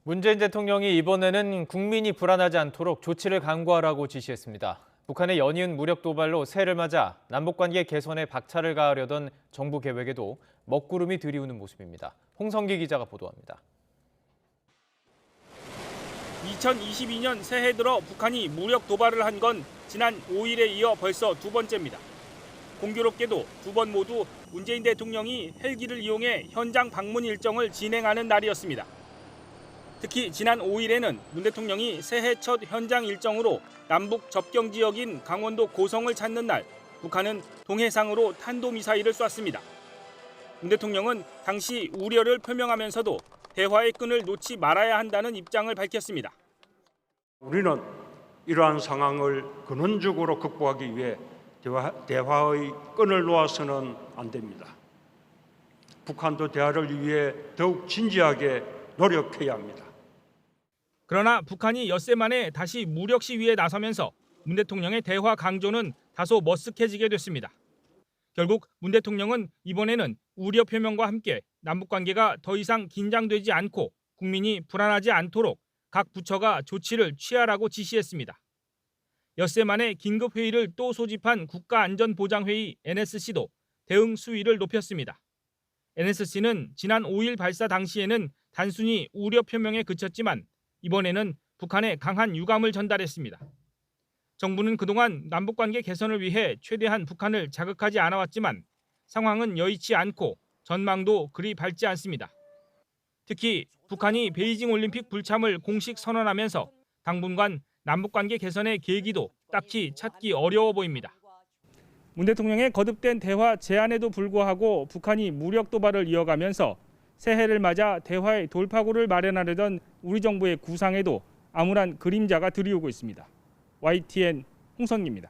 문재인 대통령이 이번에는 국민이 불안하지 않도록 조치를 강구하라고 지시했습니다. 북한의 연이은 무력 도발로 새해를 맞아 남북관계 개선에 박차를 가하려던 정부 계획에도 먹구름이 들이우는 모습입니다. 홍성기 기자가 보도합니다. 2022년 새해 들어 북한이 무력 도발을 한 건 지난 5일에 이어 벌써 두 번째입니다. 공교롭게도 두 번 모두 문재인 대통령이 헬기를 이용해 현장 방문 일정을 진행하는 날이었습니다. 특히 지난 5일에는 문 대통령이 새해 첫 현장 일정으로 남북 접경 지역인 강원도 고성을 찾는 날, 북한은 동해상으로 탄도미사일을 쐈습니다. 문 대통령은 당시 우려를 표명하면서도 대화의 끈을 놓지 말아야 한다는 입장을 밝혔습니다. 우리는 이러한 상황을 근원적으로 극복하기 위해 대화의 끈을 놓아서는 안 됩니다. 북한도 대화를 위해 더욱 진지하게 노력해야 합니다. 그러나 북한이 엿새 만에 다시 무력 시위에 나서면서 문 대통령의 대화 강조는 다소 머쓱해지게 됐습니다. 결국 문 대통령은 이번에는 우려 표명과 함께 남북관계가 더 이상 긴장되지 않고 국민이 불안하지 않도록 각 부처가 조치를 취하라고 지시했습니다. 엿새 만에 긴급회의를 또 소집한 국가안전보장회의 NSC도 대응 수위를 높였습니다. NSC는 지난 5일 발사 당시에는 단순히 우려 표명에 그쳤지만 이번에는 북한에 강한 유감을 전달했습니다. 정부는 그동안 남북관계 개선을 위해 최대한 북한을 자극하지 않아왔지만 상황은 여의치 않고 전망도 그리 밝지 않습니다. 특히 북한이 베이징 올림픽 불참을 공식 선언하면서 당분간 남북관계 개선의 계기도 딱히 찾기 어려워 보입니다. 문 대통령의 거듭된 대화 제안에도 불구하고 북한이 무력 도발을 이어가면서 새해를 맞아 대화의 돌파구를 마련하려던 우리 정부의 구상에도 암울한 그림자가 드리우고 있습니다. YTN 홍성기입니다.